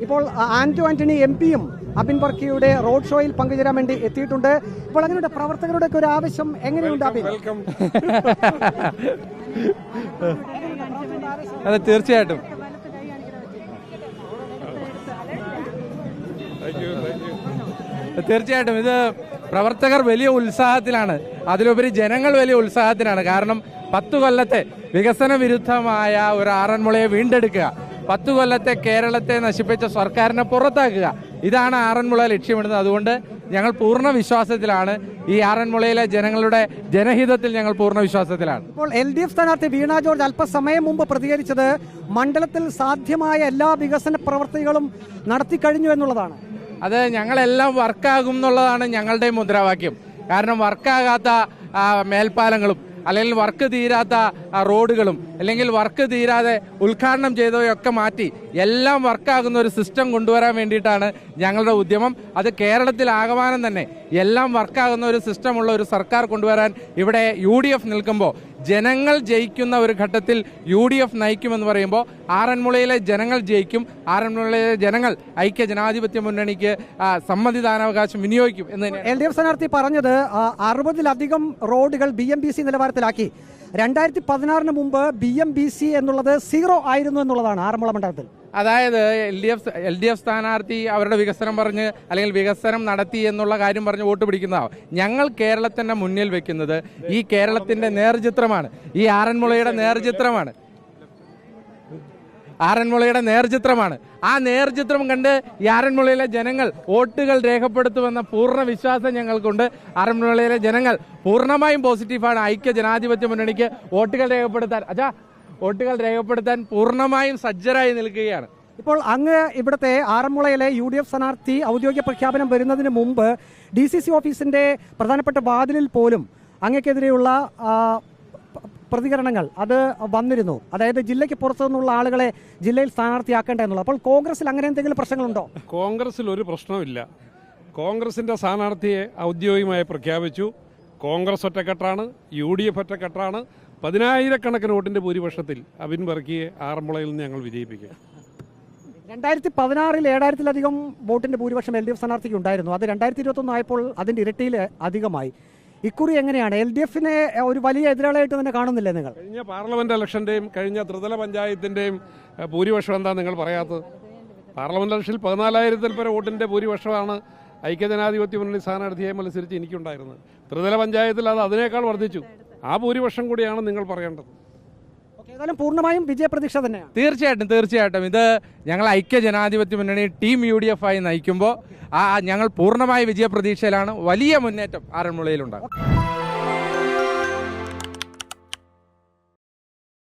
ഇപ്പോൾ ആന്റണി MP-യും അബിൻ വർക്കിയുടെ റോഡ് ഷോയിൽ പങ്കുചേരാൻ വേണ്ടി എത്തിയിട്ടുണ്ട്. ഇപ്പോൾ അങ്ങനെയുണ്ട് പ്രവർത്തകരുടെ ഒരു ആവശ്യം എങ്ങനെയുണ്ട് അബിൻ? അതെ, തീർച്ചയായിട്ടും തീർച്ചയായിട്ടും ഇത് പ്രവർത്തകർ വലിയ ഉത്സാഹത്തിലാണ്, അതിലുപരി ജനങ്ങൾ വലിയ ഉത്സാഹത്തിലാണ്. കാരണം 10 കൊല്ലത്തെ വികസന വിരുദ്ധമായ ഒരു ആറന്മുളയെ വീണ്ടെടുക്കുക, 10 കൊല്ലത്തെ കേരളത്തെ നശിപ്പിച്ച സർക്കാരിനെ പുറത്താക്കുക, ഇതാണ് ആറന്മുള ലക്ഷ്യമിടുന്നത്. അതുകൊണ്ട് ഞങ്ങൾ പൂർണ്ണ വിശ്വാസത്തിലാണ്. ഈ ആറന്മുളയിലെ ജനങ്ങളുടെ ജനഹിതത്തിൽ ഞങ്ങൾ പൂർണ്ണ വിശ്വാസത്തിലാണ്. ഇപ്പോൾ LDF സ്ഥാനാർത്ഥി വീണ ജോർജ് അല്പസമയം മുമ്പ് പ്രതികരിച്ചത് മണ്ഡലത്തിൽ സാധ്യമായ എല്ലാ വികസന പ്രവർത്തികളും നടത്തിക്കഴിഞ്ഞു എന്നുള്ളതാണ്. അത് ഞങ്ങളെല്ലാം വർക്കാകും എന്നുള്ളതാണ് ഞങ്ങളുടെ മുദ്രാവാക്യം. കാരണം വർക്കാകാത്ത മേൽപ്പാലങ്ങളും അല്ലെങ്കിൽ വർക്ക് തീരാത്ത റോഡുകളും അല്ലെങ്കിൽ വർക്ക് തീരാതെ ഉദ്ഘാടനം ചെയ്തവയൊക്കെ മാറ്റി എല്ലാം വർക്കാകുന്ന ഒരു സിസ്റ്റം കൊണ്ടുവരാൻ വേണ്ടിയിട്ടാണ് ഞങ്ങളുടെ ഉദ്യമം. അത് കേരളത്തിലാകമാനം തന്നെ എല്ലാം വർക്കാകുന്ന ഒരു സിസ്റ്റമുള്ള ഒരു സർക്കാർ കൊണ്ടുവരാൻ ഇവിടെ UDF നിൽക്കുമ്പോൾ, ജനങ്ങൾ ജയിക്കുന്ന ഒരു ഘട്ടത്തിൽ UDF നയിക്കുമെന്ന് പറയുമ്പോൾ ആറന്മുളയിലെ ജനങ്ങൾ ജയിക്കും. ആറന്മുളയിലെ ജനങ്ങൾ ഐക്യ ജനാധിപത്യ മുന്നണിക്ക് സമ്മതിദാനാവകാശം വിനിയോഗിക്കും എന്ന് LDF സ്ഥാനാർത്ഥി പറഞ്ഞത് 60-ലധികം റോഡുകൾ BMBC നിലവാരത്തിലാക്കി. 2016 മുമ്പ് BMBC എന്നുള്ളത് 0 ആയിരുന്നു എന്നുള്ളതാണ് ആറന്മുള മണ്ഡലത്തിൽ. അതായത് LDF സ്ഥാനാർത്ഥി അവരുടെ വികസനം പറഞ്ഞ് അല്ലെങ്കിൽ വികസനം നടത്തി എന്നുള്ള കാര്യം പറഞ്ഞ് വോട്ട് പിടിക്കുന്നതാണ്. ഞങ്ങൾ കേരളത്തിന്റെ മുന്നിൽ വെക്കുന്നത് ഈ കേരളത്തിന്റെ നേർചിത്രമാണ്, ഈ ആറന്മുളയുടെ നേർചിത്രമാണ്. ആ നേർചിത്രം കണ്ട് ഈ ആറന്മുളയിലെ ജനങ്ങൾ വോട്ടുകൾ രേഖപ്പെടുത്തുമെന്ന പൂർണ്ണ വിശ്വാസം ഞങ്ങൾക്കുണ്ട്. ആറന്മുളയിലെ ജനങ്ങൾ പൂർണ്ണമായും പോസിറ്റീവാണ്. ഐക്യ ജനാധിപത്യ മുന്നണിക്ക് വോട്ടുകൾ രേഖപ്പെടുത്താൻ പൂർണ്ണമായും സജ്ജരായി നിൽക്കുകയാണ്. ഇപ്പോൾ അങ്ങ് ഇവിടുത്തെ ആറന്മുളയിലെ UDF സ്ഥാനാർത്ഥി ഔദ്യോഗിക പ്രഖ്യാപനം വരുന്നതിന് മുമ്പ് DCC ഓഫീസിന്റെ പ്രധാനപ്പെട്ട വാതിലിൽ പോലും അങ്ങക്കെതിരെയുള്ള പ്രതികരണങ്ങൾ അത് വന്നിരുന്നു. അതായത് ജില്ലയ്ക്ക് പുറത്തു നിന്നുള്ള ആളുകളെ ജില്ലയിൽ സ്ഥാനാർത്ഥിയാക്കേണ്ട എന്നുള്ളത്. അപ്പോൾ കോൺഗ്രസിൽ അങ്ങനെ എന്തെങ്കിലും പ്രശ്നങ്ങളുണ്ടോ? കോൺഗ്രസിൽ ഒരു പ്രശ്നമില്ല. കോൺഗ്രസിന്റെ സ്ഥാനാർത്ഥിയെ ഔദ്യോഗികമായി പ്രഖ്യാപിച്ചു. കോൺഗ്രസ് ഒറ്റക്കെട്ടാണ്, UDF ഒറ്റക്കെട്ടാണ്. 10,000-കണക്കിന് വോട്ടിന്റെ ഭൂരിപക്ഷത്തിൽ അബിൻ വർക്കിയെ ആറന്മുളയിൽ നിന്ന് ഞങ്ങൾ വിജയിപ്പിക്കുക. 2016 7,000-ലധികം വോട്ടിന്റെ ഭൂരിപക്ഷം LDF സ്ഥാനാർത്ഥിക്ക് ഉണ്ടായിരുന്നു. അത് 2021 ആയപ്പോൾ അതിന്റെ ഇരട്ടിയിൽ അധികമായി. ഇക്കുറി എങ്ങനെയാണ്? LDF-നെ ഒരു വലിയ എതിരാളിയായിട്ട് തന്നെ കാണുന്നില്ലേ നിങ്ങൾ? കഴിഞ്ഞ പാർലമെന്റ് ഇലക്ഷന്റെയും കഴിഞ്ഞ ത്രിതല പഞ്ചായത്തിന്റെയും ഭൂരിപക്ഷം എന്താ നിങ്ങൾ പറയാത്തത്? പാർലമെന്റ് ഇലക്ഷനിൽ 14,000-ൽ പരം വോട്ടിന്റെ ഭൂരിപക്ഷമാണ് ഐക്യജനാധിപത്യ മുന്നണി സ്ഥാനാർത്ഥിയെ മത്സരിച്ച് എനിക്കുണ്ടായിരുന്നത്. ത്രിതല പഞ്ചായത്തിൽ അത് അതിനേക്കാൾ വർദ്ധിച്ചു. ആ ഭൂരിപക്ഷം കൂടിയാണ് നിങ്ങൾ പറയേണ്ടത്. ഏതായാലും പൂർണ്ണമായും വിജയപ്രതീക്ഷ തന്നെയാണ്. തീർച്ചയായിട്ടും ഇത് ഞങ്ങൾ ഐക്യ ജനാധിപത്യ മുന്നണി ടീം UDF ആയി നയിക്കുമ്പോൾ ഞങ്ങൾ പൂർണ്ണമായ വിജയപ്രതീക്ഷയിലാണ്. വലിയ മുന്നേറ്റം ആറന്മുളയിലുണ്ടാകും.